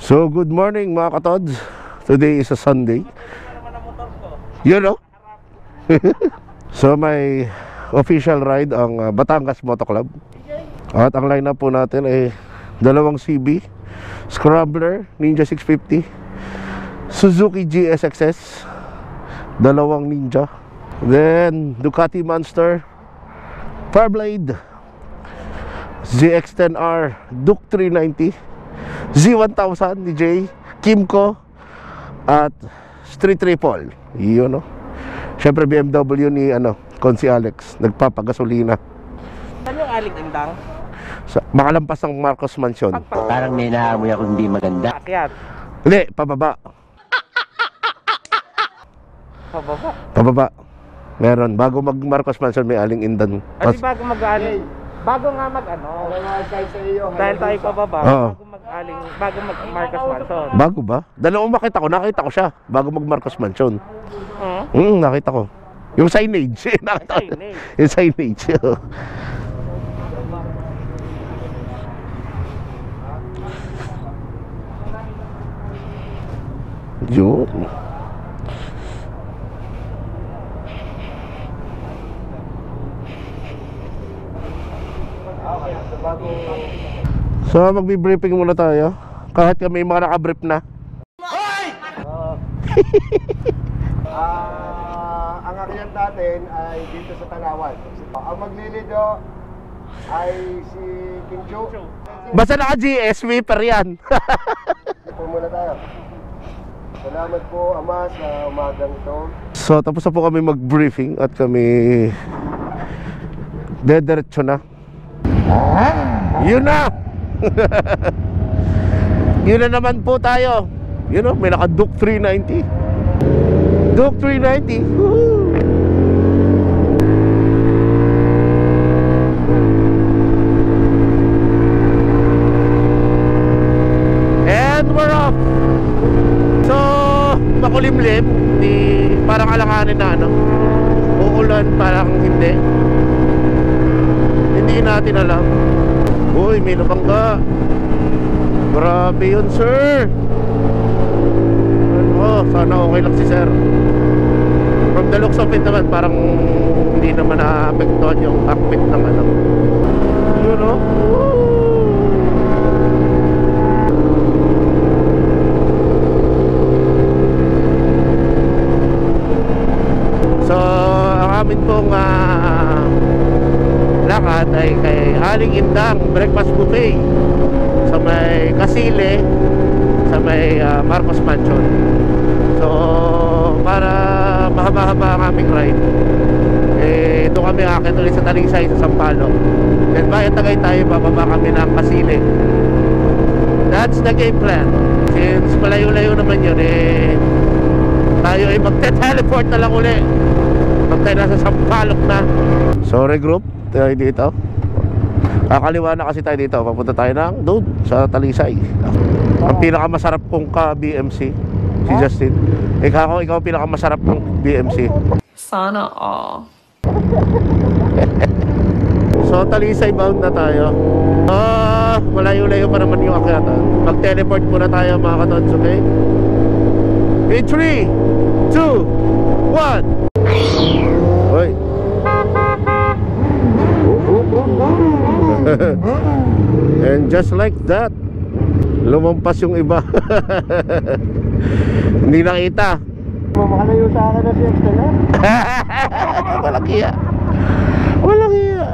So good morning mga katods. Today is a Sunday. You know? So may official ride ang Batangas Moto Club. At ang lineup po natin ay dalawang CB, Scrambler, Ninja 650, Suzuki GSXS, dalawang Ninja, then Ducati Monster, Fireblade, ZX-10R, Duke 390, Z1000 ni Jay, Kimco, at Street Triple. Yun, no? Siyempre BMW ni Consi Alex, nagpapagasolina. Saan yung aling indang? Makalampas ng Marcos Mansion. Parang may naamoy ako hindi maganda. Akyat. Hindi, pababa. Pababa. Pababa. Meron. Bago mag Marcos Mansion may aling indan. Kasi bago mag-aling. Bago nga dahil tayo pababa. Bago mag Marcos Mansion. Bago ba? Dalawang nakita ko siya. Bago mag Marcos Mansion. Nakita ko. Yung signage. Nakita ko. Yung signage. Yun. So magbi-briefing muna tayo. Kahit kami mga naka-brief na. Ang akyat natin ay dito sa Tanawan. Ang maglilido ay si Kincho. Basta naka-GS, sweeper yan. Ito muna tayo. Salamat po Ama sa umagang ito. So tapos na po kami mag-briefing at kami dediretso na. Yun na. Yun na naman po tayo. You know, may naka Duke 390. Duke 390. Woohoo! And we're off. So makulimlim, di parang alanganin na uulan, parang hindi natin alam. Uy, may nabangga. Grabe yun, sir. Sana okay lang si sir. From the looks of it naman, parang hindi naman na-apektuhan yung cockpit ng you know. So ang amin pong lakad ay kay Aling Indang Breakfast Buffet sa may Kasile, sa may Marcos Mansion. So para mahaba-haba ang aming ride, doon kami akit ulit sa Talisay sa Sampaloc. Then bayan Tagaytay, bababa kami ng Kasile. That's the game plan. Since malayo-layo naman yun, tayo ay magte-teleport na lang uli pag tayo nasa Sampaloc na. Sorry group, tayo dito. Kakaliwa na kasi tayo dito. Papunta tayo ng doon sa Talisay. Ang pinakamasarap kong ka-BMC, si Justin. Ikaw ang pinakamasarap kong BMC. Sana all. So Talisay bound na tayo. Malayo-layo pa naman yung akyatan. Mag-teleport muna tayo mga katods, okay? In 3, 2, 1. Hoy. And just like that, lumampas yung iba. Hindi nakita. Makalayo sa akin na si Extella. Walang iya. Walang iya.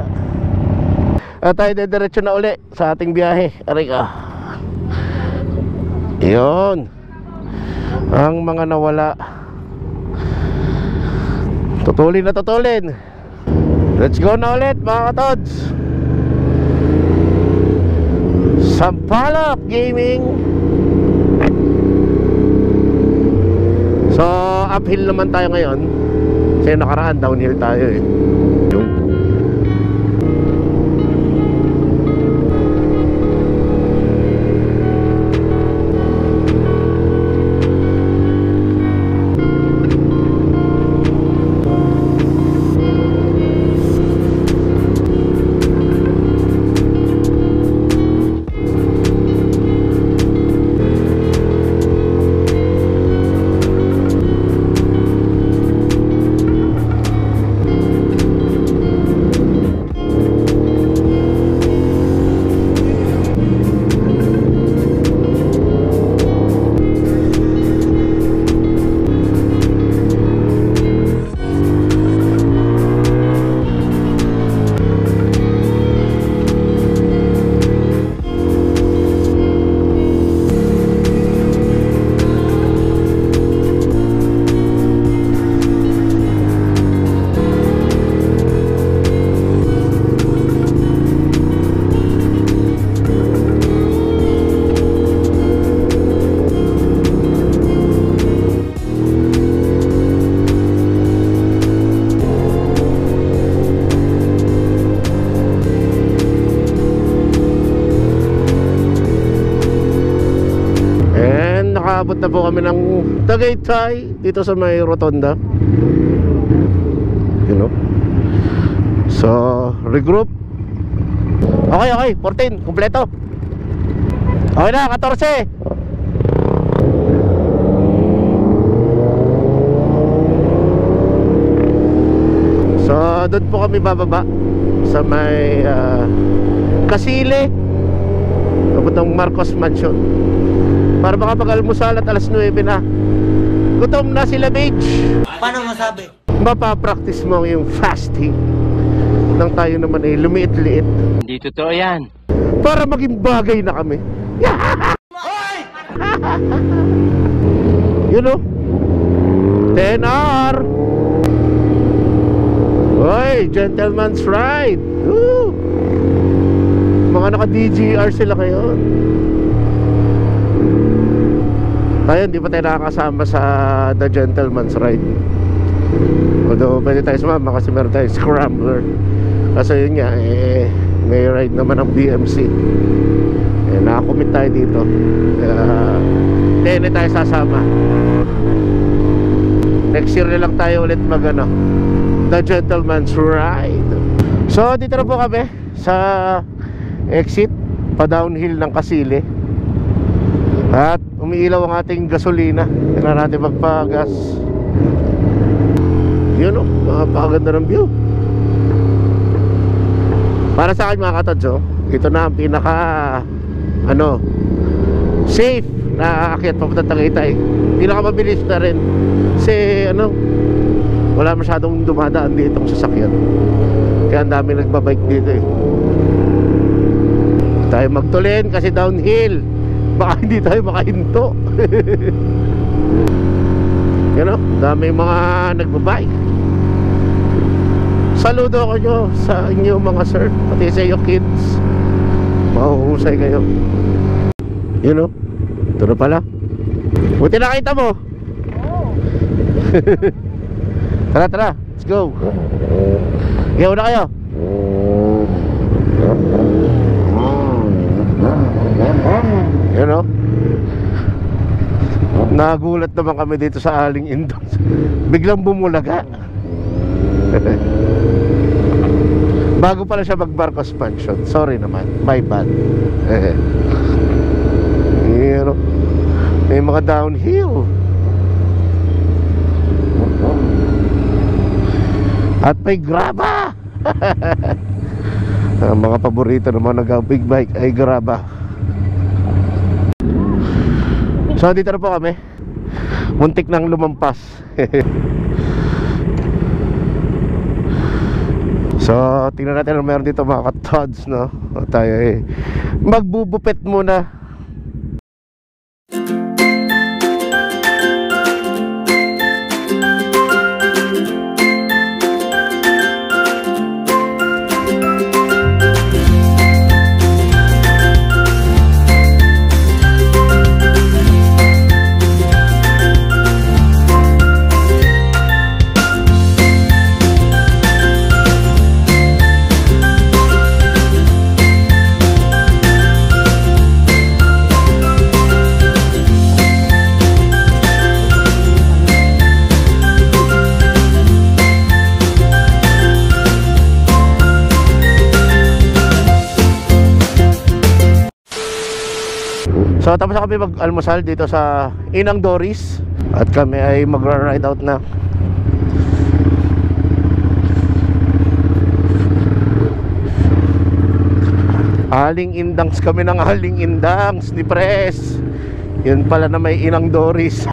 At tayo dediretso na uli sa ating biyahe. Aray ka. Yun. Ang mga nawala, tutulin na tutulin. Let's go na ulit mga katods. Sampaloc Gaming. So uphill naman tayo ngayon. Kasi nakaraan downhill tayo Yung nakaabot na po kami ng Tagaytay dito sa may rotonda. You know? So, regroup. Okay, 14, kumpleto. Okay na, 14. So, doon po kami bababa sa may Kasile, papuntang Marcos Mansion, para makapag-almusal at alas 9 na. Gutom na sila, Beige. Paano masabi? Mapapractice mo yung fasting nang tayo naman ay lumiit-liit. Hindi totoo yan. Para maging bagay na kami. You know, 10R. Oy, gentleman's ride. Woo! Mga naka-DGR sila ngayon. Tayo, hindi pa tayo nakakasama sa The Gentleman's Ride. Although, pwede tayo sumama kasi meron tayo scrambler. Kasi yun nga, may ride naman ng BMC. Nakakomit tayo dito. Hindi tayo sasama. Next year na lang tayo ulit The Gentleman's Ride. So, dito na po kami sa exit pa downhill ng Kasile. At umiilaw ang ating gasolina. Tingnan natin magpagas. Yun o, napakaganda ng view. Para sa akin mga katods, ito na ang pinaka safe na aakyat papunta Tagaytay. Pinaka mabilis na rin. Kasi wala masyadong dumadaan ditong sasakyan. Kaya ang dami nagbabike dito tayo magtulin kasi downhill. Baka hindi tayo makahinto. Dami mga nagbabike. Saludo ko nyo sa inyo mga sir, pati sa iyo kids. Mahuhusay kayo. Ito na pala. Buti nakita mo. Tara, let's go. Iyaw na kayo. Nagulat naman kami dito sa Aling Indang. Biglang bumulaga. Bago pala siya mag-Marcos Mansion. Sorry naman, my bad. May mga downhill. At may graba. Ang mga paborito naman nag-big bike ay graba. So dito na po kami. Muntik nang lumampas. So tingnan natin ang meron dito mga katods, no? Tayo magbubupet muna. So tapos na kami mag-almusal dito sa Inang Doris. At kami ay magra-ride out na. Aling Indangs kami ng Aling Indangs ni Pres. Yun pala na may Inang Doris.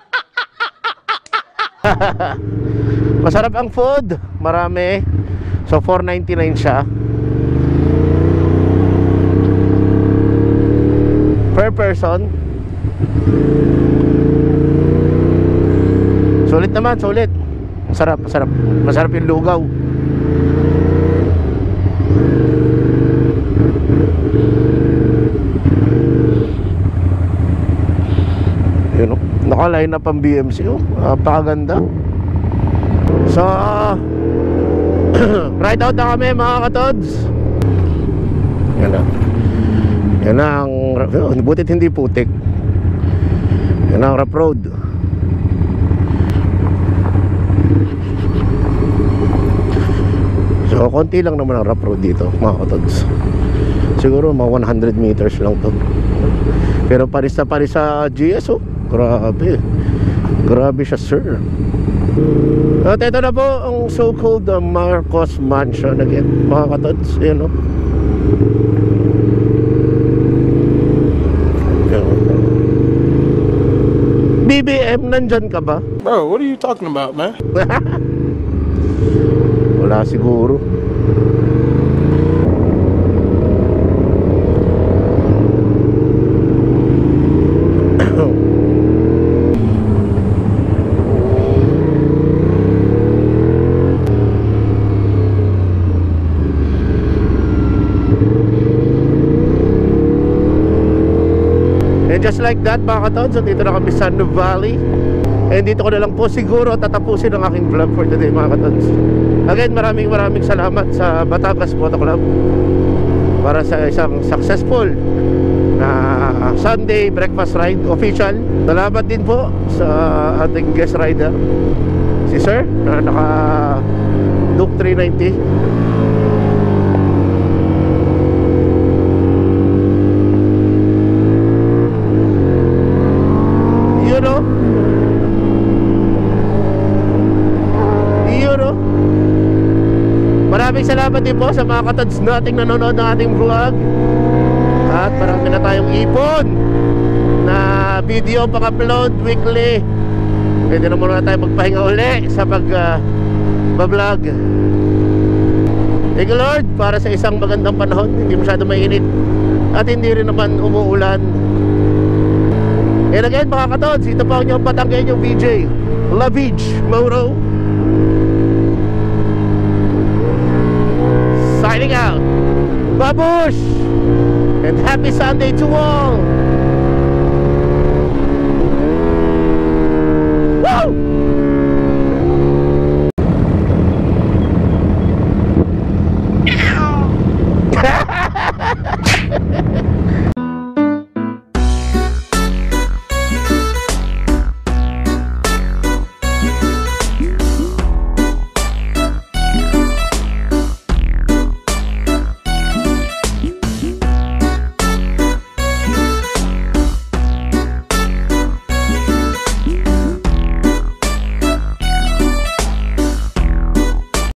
Masarap ang food. Marami. So 4.99 siya per person. Sulit naman, sulit. Masarap, masarap. Masarap yung lugaw. Yun o, naka-line up ang BMC o. Napakaganda. So ride out na kami mga katods. Yan na. Yan na ang butit hindi putik. Yan ang rough road. So konti lang naman ang rough road dito mga katods. Siguro mga 100 meters lang to. Pero paris na paris sa GS oh. Grabe. Grabe siya sir. At ito na po ang so-called Marcos Mansion again mga katods. Ayan oh. BBM, nandyan ka ba? Bro, what are you talking about, man? Wala siguro. And just like that mga katods, so dito na kami sa San Valley. And dito ko na lang po siguro tatapusin ang aking vlog for today mga katods. Again, maraming salamat sa Batangas Moto Club para sa isang successful na Sunday breakfast ride official. Salamat din po sa ating guest rider, si Sir, na naka Duke 390. Maraming salamat din po sa mga katods nating nanonood ng ating vlog. At marami na tayong ipon na video pang-upload weekly. Pwede na muna tayo magpahinga uli sa pag-vlog. Thank you Lord para sa isang magandang panahon. Hindi masyado mainit at hindi rin naman umuulan. And again mga katods, ito po ang inyong patanggayin yung VJ Lavij Moto signing out. Babush! And happy Sunday to all! Woo!